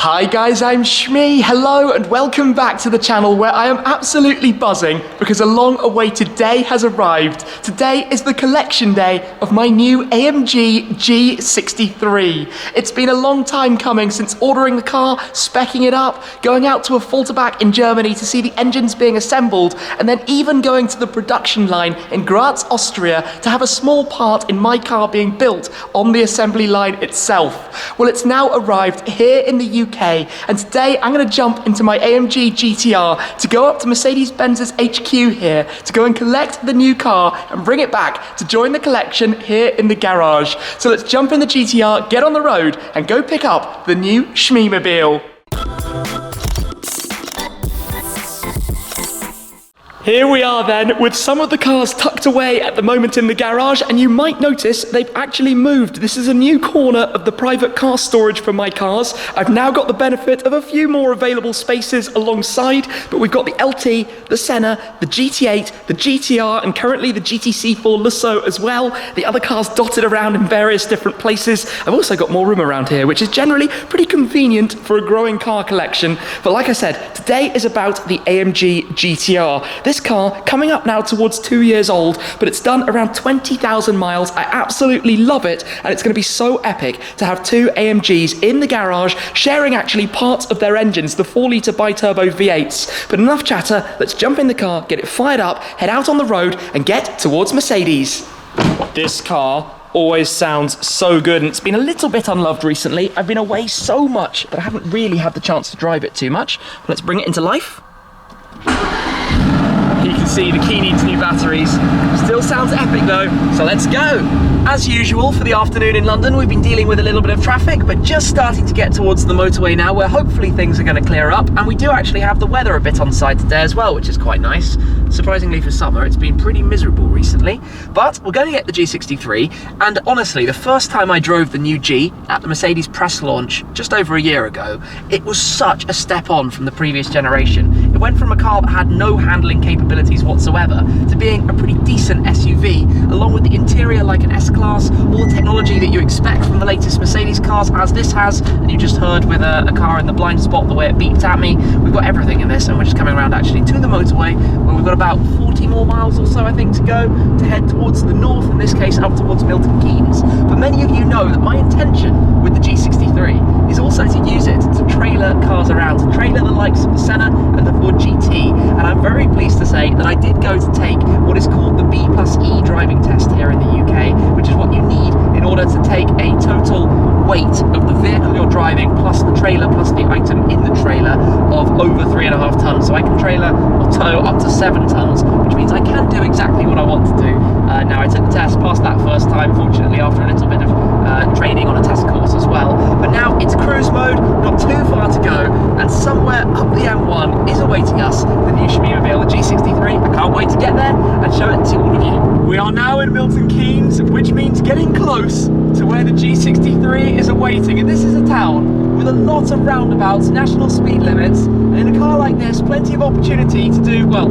Hi guys, I'm Shmee. Hello and welcome back to the channel where I am absolutely buzzing because a long-awaited day has arrived. Today is the collection day of my new AMG G63. It's been a long time coming since ordering the car, speccing it up, going out to a Volterbach in Germany to see the engines being assembled, and then even going to the production line in Graz, Austria to have a small part in my car being built on the assembly line itself. Well, it's now arrived here in the UK, and today I'm going to jump into my AMG GTR to go up to Mercedes-Benz's HQ here to go and collect the new car and bring it back to join the collection here in the garage. So let's jump in the GTR, get on the road, and go pick up the new Shmeemobile. Here we are then, with some of the cars tucked away at the moment in the garage, and you might notice they've actually moved. This is a new corner of the private car storage for my cars. I've now got the benefit of a few more available spaces alongside, but we've got the LT, the Senna, the GT8, the GTR, and currently the GTC4 Lusso as well. The other cars dotted around in various different places. I've also got more room around here, which is generally pretty convenient for a growing car collection. But like I said, today is about the AMG GTR. This car coming up now towards 2 years old, but it's done around 20,000 miles. I absolutely love it, and it's going to be so epic to have two AMGs in the garage sharing actually parts of their engines, the 4-litre bi-turbo V8s. But enough chatter, let's jump in the car, get it fired up, head out on the road and get towards Mercedes. This car always sounds so good, and it's been a little bit unloved recently. I've been away so much that I haven't really had the chance to drive it too much. Let's bring it into life. You can see the key needs new batteries. Still sounds epic though, so let's go. As usual for the afternoon in London, we've been dealing with a little bit of traffic, but just starting to get towards the motorway now, where hopefully things are going to clear up, and we do actually have the weather a bit on side today as well, which is quite nice. Surprisingly for summer, it's been pretty miserable recently, but we're going to get the G63, and honestly, the first time I drove the new G at the Mercedes press launch just over a year ago, it was such a step on from the previous generation. It went from a car that had no handling capabilities whatsoever to being a pretty decent SUV, along with the interior like an S-Class, all the technology that you expect from the latest Mercedes cars, as this has, and you just heard with a car in the blind spot the way it beeped at me. We've got everything in this, and we're just coming around actually to the motorway, where we've got about 40 more miles or so I think to go to head towards the north, in this case up towards Milton Keynes. But many of you know that my intention with the G63 is also to use it to trailer cars around, to trailer the likes of the Senna and the Ford GT, and I'm very pleased to say that I did go to take what is called the B+E driving test here in the UK, which is what you need in order to take a total weight of the vehicle you're driving plus the trailer plus the item in the trailer of over 3.5 tons. So I can trailer or tow up to 7 tons, which means I can do exactly what I want to do. Now I took the test, passed that first time, fortunately after a little bit of training on a test course as well. But now it's cruise mode, not too far to go, and somewhere up the M1 is awaiting us, the new Shmeemobile, the G63. I can't wait to get there and show it to all of you. We are now in Milton Keynes, which means getting close to where the G63 is awaiting, and this is a town with a lot of roundabouts, national speed limits, and in a car like this, plenty of opportunity to do, well,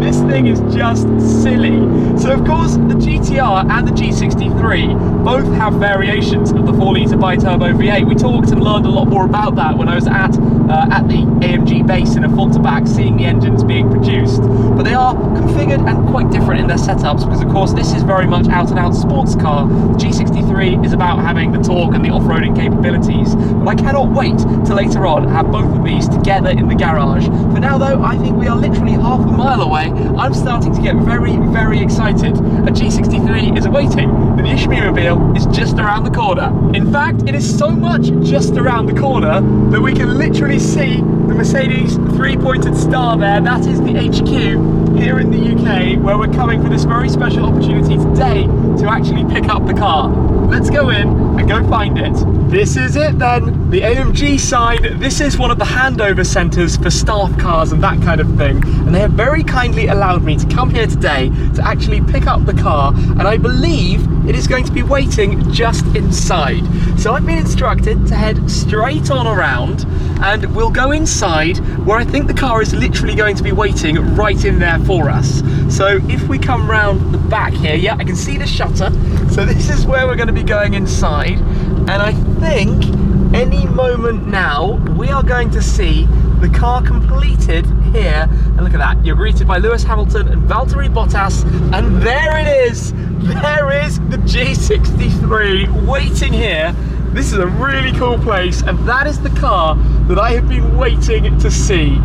this thing is just silly. So of course the GTR and the G63 both have variations of the 4-litre bi-turbo V8. We talked and learned a lot more about that when I was at the AMG base in a Volterbach, seeing the engines being produced. But they are configured and quite different in their setups, because of course this is very much out and out sports car. The G63 is about having the torque and the off-roading capabilities. But I cannot wait till later on have both of these together in the garage. For now though, I think we are literally half a mile away. I'm starting to get very, very excited. A G63 is awaiting. The new Shmeemobile is just around the corner. In fact, it is so much just around the corner that we can literally see the Mercedes 3-pointed star there. That is the HQ here in the UK, where we're coming for this very special opportunity today to actually pick up the car. Let's go in and go find it. This is it then, the AMG side. This is one of the handover centres for staff cars and that kind of thing, and they have very kindly allowed me to come here today to actually pick up the car, and I believe it is going to be waiting just inside. So I've been instructed to head straight on around and we'll go inside where I think the car is literally going to be waiting right in there for us. So if we come round the back here, yeah, I can see the shutter. So this is where we're going to be going inside, and I think any moment now we are going to see the car completed here. And look at that, you're greeted by Lewis Hamilton and Valtteri Bottas, and there it is. There is the G63 waiting here. This is a really cool place, and that is the car that I have been waiting to see.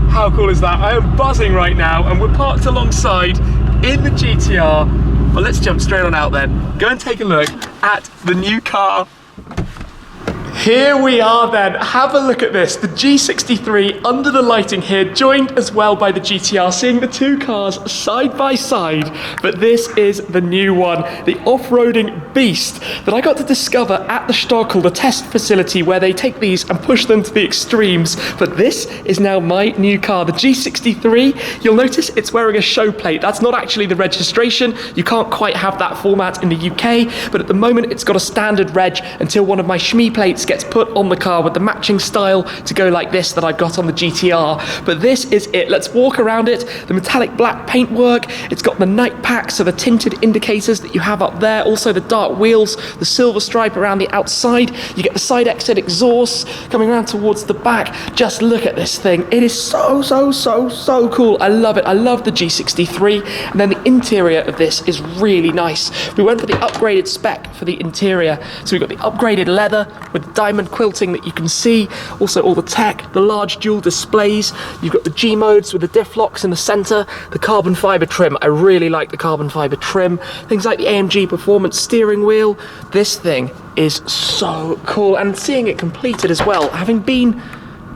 How cool is that? I am buzzing right now, and we're parked alongside in the GTR. Well, let's jump straight on out then. Go and take a look at the new car. Here we are then, have a look at this, the G63 under the lighting here, joined as well by the GTR, seeing the two cars side by side, but this is the new one, the off-roading beast that I got to discover at the Stockel, the test facility where they take these and push them to the extremes, but this is now my new car, the G63. You'll notice it's wearing a show plate. That's not actually the registration, you can't quite have that format in the UK, but at the moment it's got a standard reg until one of my Shmee plates gets put on the car with the matching style to go like this that I've got on the GTR. But this is it. Let's walk around it. The metallic black paintwork, it's got the night pack, so the tinted indicators that you have up there, also the dark wheels, the silver stripe around the outside. You get the side exit exhaust coming around towards the back. Just look at this thing. It is so cool. I love it. I love the G63. And then the interior of this is really nice. We went for the upgraded spec for the interior. So we've got the upgraded leather with diamond quilting that you can see, also all the tech, the large dual displays. You've got the G modes with the diff locks in the center, the carbon fiber trim. I really like the carbon fiber trim. Things like the AMG performance steering wheel. This thing is so cool, and seeing it completed as well, having been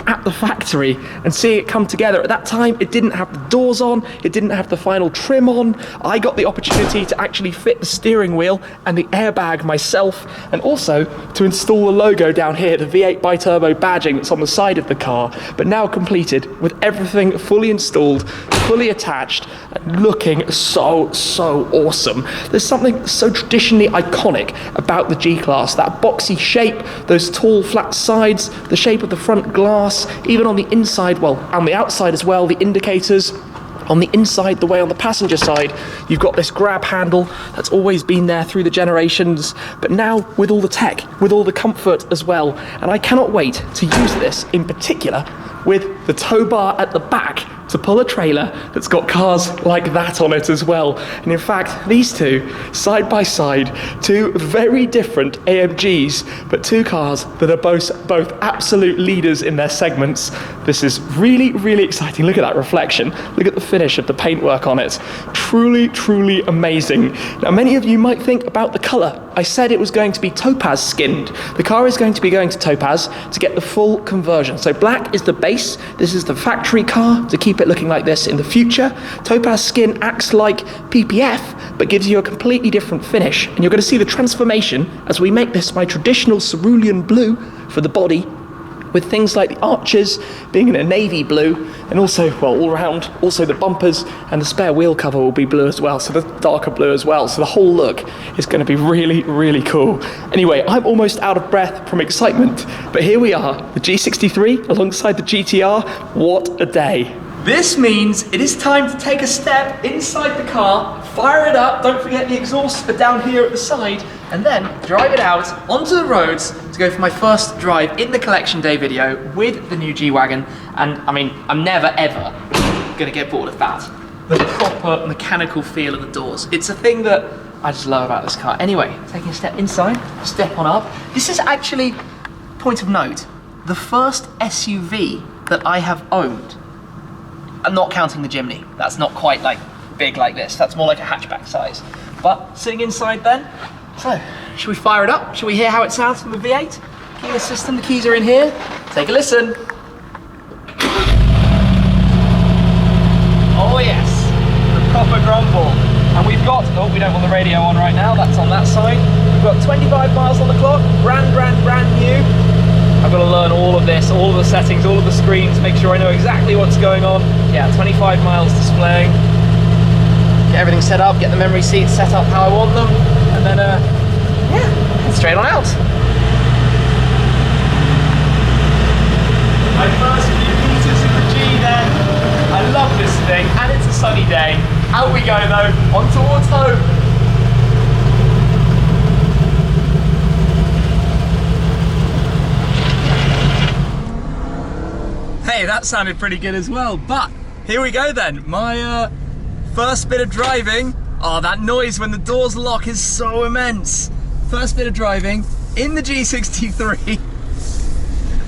at the factory and seeing it come together. At that time, it didn't have the doors on, it didn't have the final trim on. I got the opportunity to actually fit the steering wheel and the airbag myself, and also to install the logo down here, the V8 biturbo badging that's on the side of the car, but now completed with everything fully installed, fully attached, and looking so awesome. There's something so traditionally iconic about the G-Class, that boxy shape, those tall flat sides, the shape of the front glass, even on the inside, well, on the outside as well, the indicators. On the inside, the way on the passenger side, you've got this grab handle that's always been there through the generations, but now with all the tech, with all the comfort as well. And I cannot wait to use this in particular with the tow bar at the back to pull a trailer that's got cars like that on it as well. And in fact, these two, side by side, two very different AMGs, but two cars that are both absolute leaders in their segments. This is really exciting. Look at that reflection. Look at the finish of the paintwork on it. Truly amazing. Now, many of you might think about the color. I said it was going to be Topaz skinned. The car is going to be going to Topaz to get the full conversion. So black is the base. This is the factory car to keep it looking like this in the future. Topaz Skin acts like PPF, but gives you a completely different finish. And you're going to see the transformation as we make this my traditional cerulean blue for the body, with things like the arches being in a navy blue, and also, well, all around, also the bumpers and the spare wheel cover will be blue as well, so the darker blue as well. So the whole look is going to be really cool. Anyway, I'm almost out of breath from excitement, but here we are, the G63 alongside the GTR. What a day. This means it is time to take a step inside the car, fire it up, don't forget the exhausts are down here at the side, and then drive it out onto the roads to go for my first drive in the collection day video with the new G-Wagon. And I mean, I'm never ever gonna get bored of that. The proper mechanical feel of the doors. It's a thing that I just love about this car. Anyway, taking a step inside, step on up. This is actually, point of note, the first SUV that I have owned. I'm not counting the Jimny. That's not quite like big like this. That's more like a hatchback size. But sitting inside then, so should we fire it up? Should we hear how it sounds from the V8? Keyless system, the keys are in here. Take a listen. Oh yes, the proper grumble. And we've got, oh, we don't want the radio on right now, that's on that side. We've got 25 miles on the clock, brand new. I've got to learn all of this, all of the settings, all of the screens, make sure I know exactly what's going on. Yeah, 25 miles displaying. Get everything set up, get the memory seats set up how I want them, and then, yeah, straight on out. Out we go though, on towards home. Hey, that sounded pretty good as well, but here we go then. My first bit of driving. Oh, that noise when the doors lock is so immense. First bit of driving in the G63.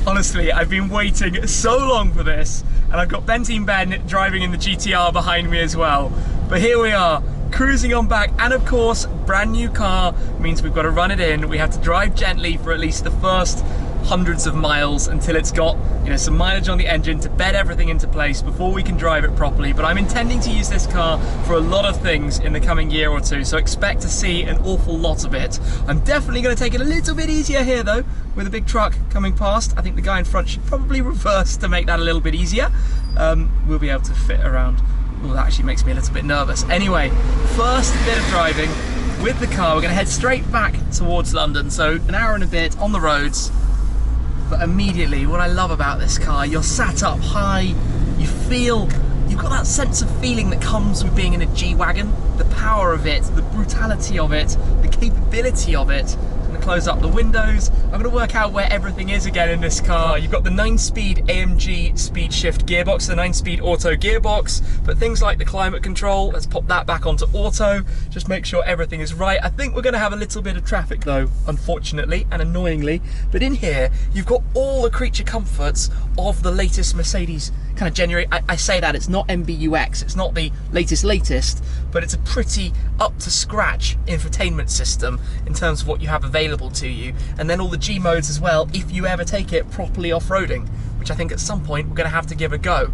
Honestly, I've been waiting so long for this, and I've got Benteen Ben driving in the GTR behind me as well. But here we are, cruising on back, and of course, brand new car means we've got to run it in. We have to drive gently for at least the first hundreds of miles until it's got, you know, some mileage on the engine to bed everything into place before we can drive it properly. But I'm intending to use this car for a lot of things in the coming year or two, so expect to see an awful lot of it. I'm definitely going to take it a little bit easier here though, with a big truck coming past. I think the guy in front should probably reverse to make that a little bit easier. We'll be able to fit around. Well, that actually makes me a little bit nervous. Anyway, first bit of driving with the car. We're going to head straight back towards London, so an hour and a bit on the roads. But immediately, what I love about this car, you're sat up high, you feel, you've got that sense of feeling that comes with being in a G-Wagon, the power of it, the brutality of it, the capability of it. I'm going to close up the windows. I'm going to work out where everything is again in this car. You've got the 9-speed AMG speed shift gearbox, the 9-speed auto gearbox, but things like the climate control, let's pop that back onto auto, just make sure everything is right. I think we're going to have a little bit of traffic though, unfortunately and annoyingly, but in here you've got all the creature comforts of the latest Mercedes kind of generate. I say that, it's not MBUX, it's not the latest, but it's a pretty up to scratch infotainment system in terms of what you have available to you, and then all the G modes as well if you ever take it properly off-roading, which I think at some point we're going to have to give a go.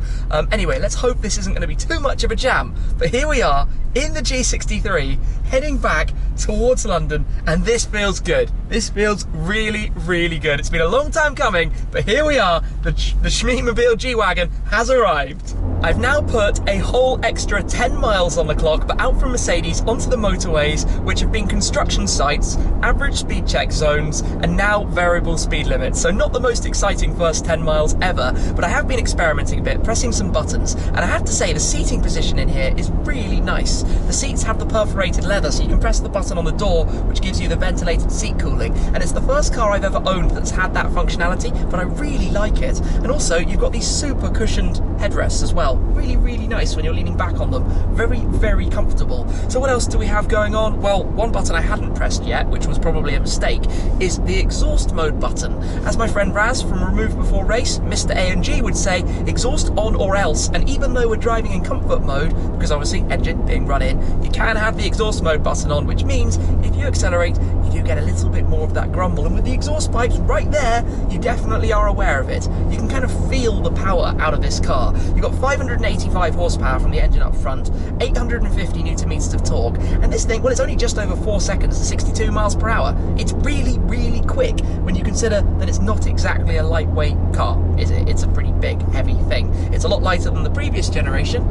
Anyway, let's hope this isn't going to be too much of a jam, but here we are in the G63 heading back towards London, and this feels good. This feels really, really good. It's been a long time coming, but here we are. The Shmeemobile G-Wagon has arrived. I've now put a whole extra 10 miles on the clock, but out from Mercedes onto the motorways, which have been construction sites, average speed check zones, and now variable speed limits. So not the most exciting first 10 miles ever, but I have been experimenting a bit, pressing some buttons, and I have to say the seating position in here is really nice. The seats have the perforated leather, so you can press the button on the door, which gives you the ventilated seat cooling, and it's the first car I've ever owned that's had that functionality, but I really like it. And also, you've got these super cushioned headrests as well. Really, really nice when you're leaning back on them. Very, very comfortable. So what else do we have going on? Well, one button I hadn't pressed yet, which was probably a mistake, is the exhaust mode button. As my friend Raz from Remove Before Race, Mr. AMG, would say, exhaust on or else. And even though we're driving in comfort mode, because obviously engine being run in, you can have the exhaust mode button on, which means if you accelerate, you do get a little bit more of that grumble. And with the exhaust pipes right there, you definitely are aware of it. You can kind of feel the power out of this car. You've got 585 horsepower from the engine up front, 850 newton meters of torque, and this thing, well, it's only just over 4 seconds to 62 miles per hour. It's really, really quick when you consider that it's not exactly a lightweight car, is it? It's a pretty big, heavy thing. It's a lot lighter than the previous generation.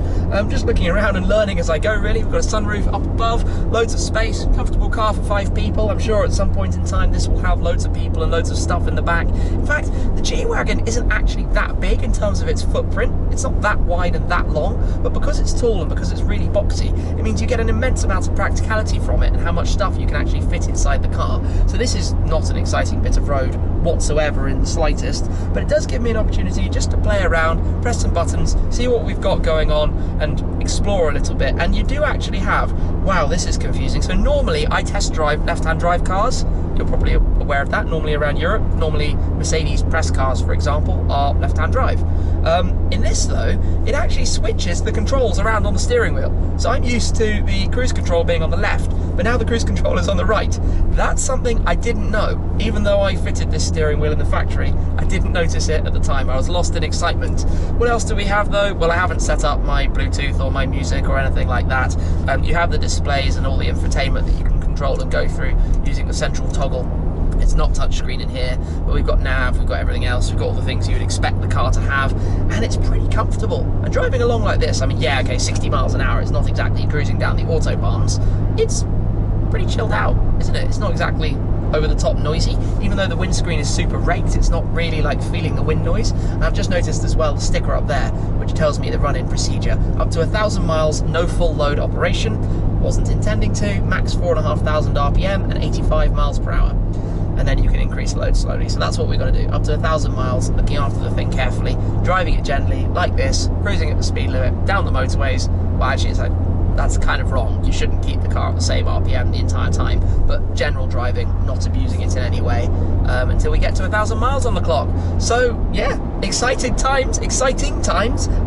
Just looking around and learning as I go, really. We've got a sunroof up above, loads of space, comfortable car for 5 people. I'm sure at some point in time this will have loads of people and loads of stuff in the back. In fact, the G-Wagon isn't actually that big in terms of its footprint. It's not that wide and that long, but because it's tall and because it's really boxy, it means you get an immense amount of practicality from it and how much stuff you can actually fit inside the car. So this is not an exciting bit of road whatsoever in the slightest, but it does give me an opportunity just to play around, press some buttons, see what we've got going on, and explore a little bit. And you do actually have, wow, this is confusing. So normally I test drive left-hand drive cars. You're probably aware of that. Normally around Europe, normally Mercedes press cars, for example, are left-hand drive. In this though, it actually switches the controls around on the steering wheel. So I'm used to the cruise control being on the left, but now the cruise control is on the right. That's something I didn't know. Even though I fitted this steering wheel in the factory, I didn't notice it at the time. I was lost in excitement. What else do we have though? Well, I haven't set up my Bluetooth or my music or anything like that. You have the displays and all the infotainment that you can control and go through using the central toggle. It's not touchscreen in here, but we've got nav, we've got everything else, we've got all the things you would expect the car to have, and it's pretty comfortable. And driving along like this, I mean, yeah, okay, 60 miles an hour, it's not exactly cruising down the autobahns. It's pretty chilled out, isn't it? It's not exactly over the top noisy. Even though the windscreen is super raked, it's not really like feeling the wind noise. And I've just noticed as well the sticker up there, which tells me the run-in procedure. Up to 1,000 miles, no full load operation. Wasn't intending to. Max 4,500 RPM and 85 miles per hour. And then you can increase load slowly. So that's what we're going to do. Up to 1,000 miles, looking after the thing carefully, driving it gently, like this, cruising at the speed limit, down the motorways. Well, actually, it's like, that's kind of wrong. You shouldn't keep the car at the same RPM the entire time, but general driving, not abusing it in any way, until we get to 1,000 miles on the clock. So yeah, exciting times.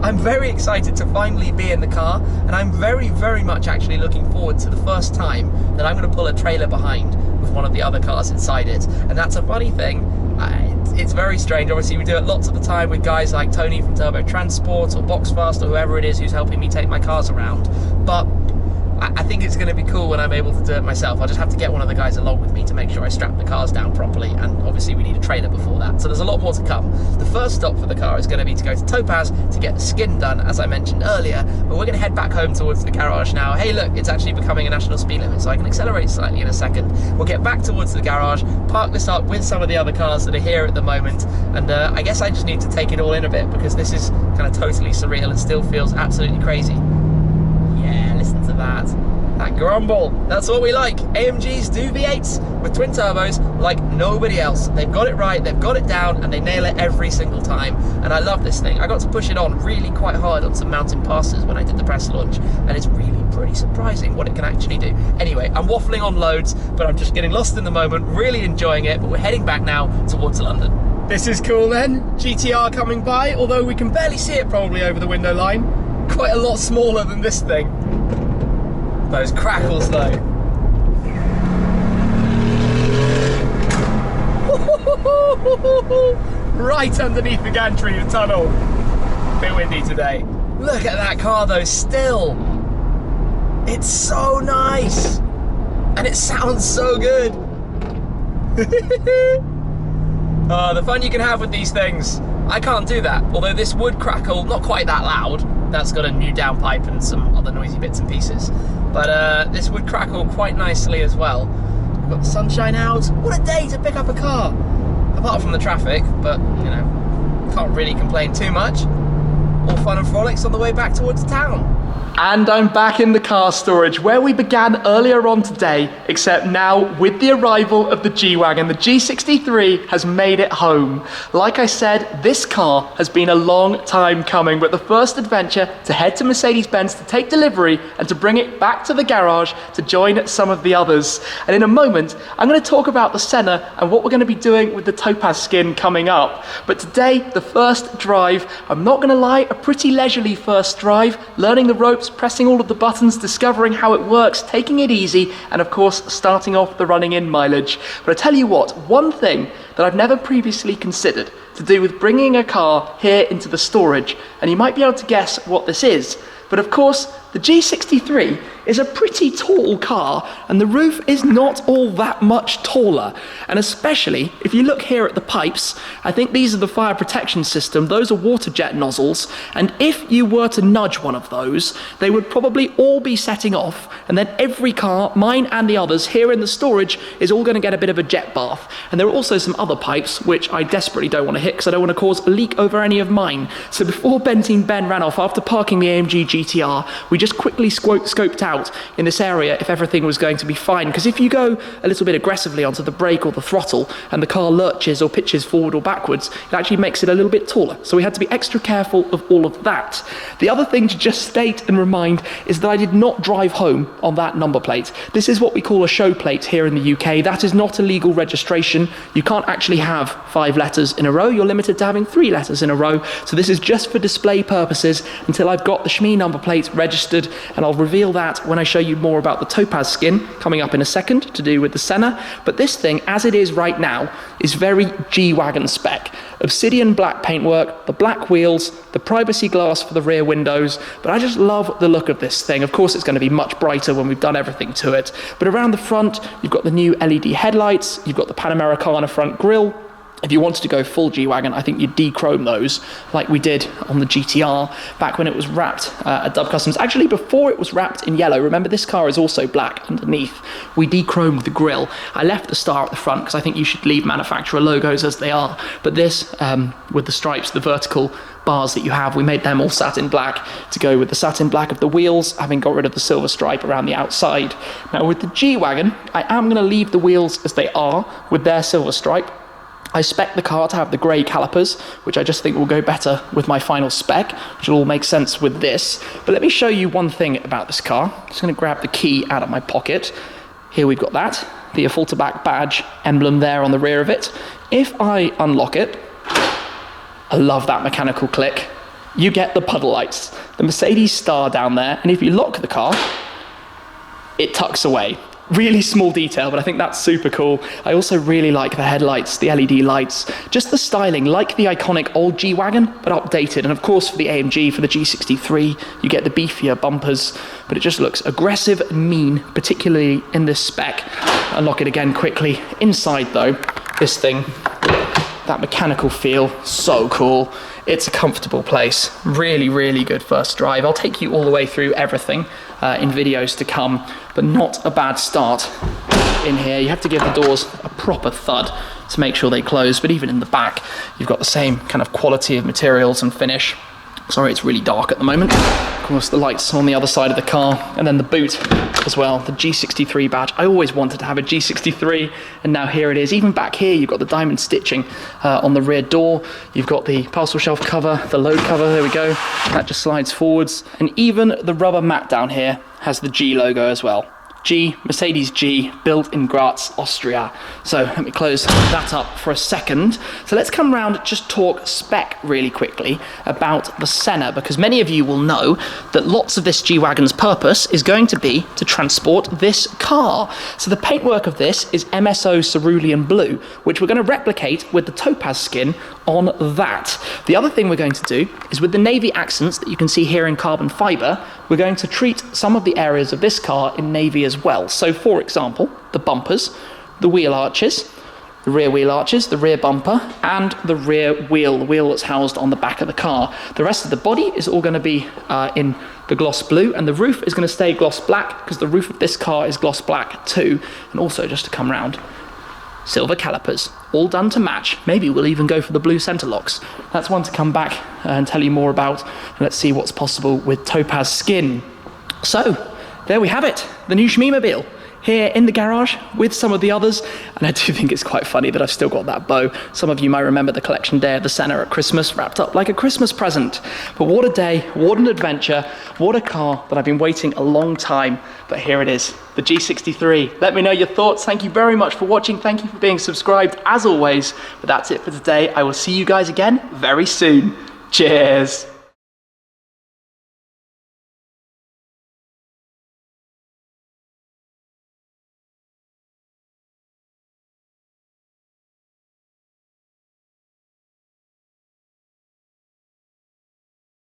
I'm very excited to finally be in the car, and I'm very, very much actually looking forward to the first time that I'm going to pull a trailer behind with one of the other cars inside it. And that's a funny thing. It's very strange. Obviously we do it lots of the time with guys like Tony from Turbo Transport or Boxfast or whoever it is who's helping me take my cars around, but I think it's going to be cool when I'm able to do it myself. I'll just have to get one of the guys along with me to make sure I strap the cars down properly, and obviously we need a trailer before that, so there's a lot more to come. The first stop for the car is going to be to go to Topaz to get the skin done, as I mentioned earlier, but we're going to head back home towards the garage now. Hey look, it's actually becoming a national speed limit, so I can accelerate slightly in a second. We'll get back towards the garage, park this up with some of the other cars that are here at the moment, and I guess I just need to take it all in a bit, because this is kind of totally surreal and still feels absolutely crazy. Yeah, listen to that. That grumble. That's what we like. AMGs do V8s with twin turbos like nobody else. They've got it right, they've got it down, and they nail it every single time. And I love this thing. I got to push it on really quite hard on some mountain passes when I did the press launch, and it's really pretty surprising what it can actually do. Anyway, I'm waffling on loads, but I'm just getting lost in the moment, really enjoying it, but we're heading back now towards London. This is cool then. GTR coming by, although we can barely see it probably over the window line. Quite a lot smaller than this thing. Those crackles though. Right underneath the gantry of the tunnel. Bit windy today. Look at that car though, still. It's so nice. And it sounds so good. Oh, the fun you can have with these things. I can't do that, although this would crackle, not quite that loud. That's got a new downpipe and some other noisy bits and pieces. But this would crackle quite nicely as well. We've got the sunshine out. What a day to pick up a car. Apart from the traffic, but you know, can't really complain too much. All fun and frolics on the way back towards town. And I'm back in the car storage where we began earlier on today, except now with the arrival of the G-Wagon. The G63 has made it home. Like I said, this car has been a long time coming, but the first adventure to head to Mercedes-Benz to take delivery and to bring it back to the garage to join some of the others. And in a moment, I'm going to talk about the Senna and what we're going to be doing with the Topaz Skin coming up. But today, the first drive, I'm not going to lie, a pretty leisurely first drive, learning the ropes, pressing all of the buttons, discovering how it works, taking it easy, and of course starting off the running in mileage. But I tell you what, one thing that I've never previously considered to do with bringing a car here into the storage, and you might be able to guess what this is, but of course the G63 is a pretty tall car, and the roof is not all that much taller. And especially if you look here at the pipes, I think these are the fire protection system, those are water jet nozzles, and if you were to nudge one of those, they would probably all be setting off, and then every car, mine and the others here in the storage, is all going to get a bit of a jet bath. And there are also some other pipes which I desperately don't want to hit because I don't want to cause a leak over any of mine. So before Benzene Ben ran off after parking the AMG GTR, we just quickly scoped out in this area if everything was going to be fine, because if you go a little bit aggressively onto the brake or the throttle and the car lurches or pitches forward or backwards, it actually makes it a little bit taller. So we had to be extra careful of all of that. The other thing to just state and remind is that I did not drive home on that number plate. This is what we call a show plate here in the UK. That is not a legal registration. You can't actually have 5 letters in a row. You're limited to having 3 letters in a row. So this is just for display purposes until I've got the Shmee number plate registered, and I'll reveal that when I show you more about the Topaz Skin coming up in a second to do with the Senna. But this thing, as it is right now, is very G-Wagon spec. Obsidian Black paintwork, the black wheels, the privacy glass for the rear windows, but I just love the look of this thing. Of course it's going to be much brighter when we've done everything to it, but around the front you've got the new LED headlights, you've got the Panamericana front grille, If you wanted to go full G-Wagon, I think you'd de-chrome those like we did on the GTR back when it was wrapped at Dove Customs. Actually, before it was wrapped in yellow, remember this car is also black underneath. We de-chromed the grille. I left the star at the front because I think you should leave manufacturer logos as they are. But this, with the stripes, the vertical bars that you have, we made them all satin black to go with the satin black of the wheels, having got rid of the silver stripe around the outside. Now with the G-Wagon, I am going to leave the wheels as they are with their silver stripe. I spec the car to have the grey calipers, which I just think will go better with my final spec, which will all make sense with this. But let me show you one thing about this car. I'm just going to grab the key out of my pocket. Here we've got that, the Afultaback badge emblem there on the rear of it. If I unlock it, I love that mechanical click. You get the puddle lights, the Mercedes star down there, and if you lock the car, it tucks away. Really small detail, but I think that's super cool. I also really like the headlights, the LED lights, just the styling, like the iconic old G-Wagon, but updated. And of course for the AMG, for the G63, you get the beefier bumpers, but it just looks aggressive and mean, particularly in this spec. Unlock it again quickly. Inside though, this thing, that mechanical feel, so cool. It's a comfortable place. Really, really good first drive. I'll take you all the way through everything in videos to come, but not a bad start in here. You have to give the doors a proper thud to make sure they close, but even in the back, you've got the same kind of quality of materials and finish. Sorry, it's really dark at the moment. Of course, the lights on the other side of the car, and then the boot as well, the G63 badge. I always wanted to have a G63, and now here it is. Even back here, you've got the diamond stitching on the rear door. You've got the parcel shelf cover, the load cover, there we go. That just slides forwards. And even the rubber mat down here has the G logo as well. G, Mercedes G, built in Graz, Austria. So let me close that up for a second. So let's come around and just talk spec really quickly about the Senna, because many of you will know that lots of this G-Wagon's purpose is going to be to transport this car. So the paintwork of this is MSO cerulean blue, which we're going to replicate with the Topaz Skin on that. The other thing we're going to do is with the navy accents that you can see here in carbon fibre, we're going to treat some of the areas of this car in navy as well. So for example, the bumpers, the wheel arches, the rear wheel arches, the rear bumper, and the rear wheel, the wheel that's housed on the back of the car. The rest of the body is all going to be in the gloss blue, and the roof is going to stay gloss black because the roof of this car is gloss black too. And also, just to come round, silver calipers, all done to match. Maybe we'll even go for the blue center locks. That's one to come back and tell you more about. Let's see what's possible with Topaz Skin. So there we have it, the new Shmeemobile, here in the garage with some of the others. And I do think it's quite funny that I've still got that bow. Some of you might remember the collection day of the Senna at Christmas, wrapped up like a Christmas present. But what a day, what an adventure, what a car that I've been waiting a long time. But here it is, the G63. Let me know your thoughts. Thank you very much for watching. Thank you for being subscribed as always. But that's it for today. I will see you guys again very soon. Cheers.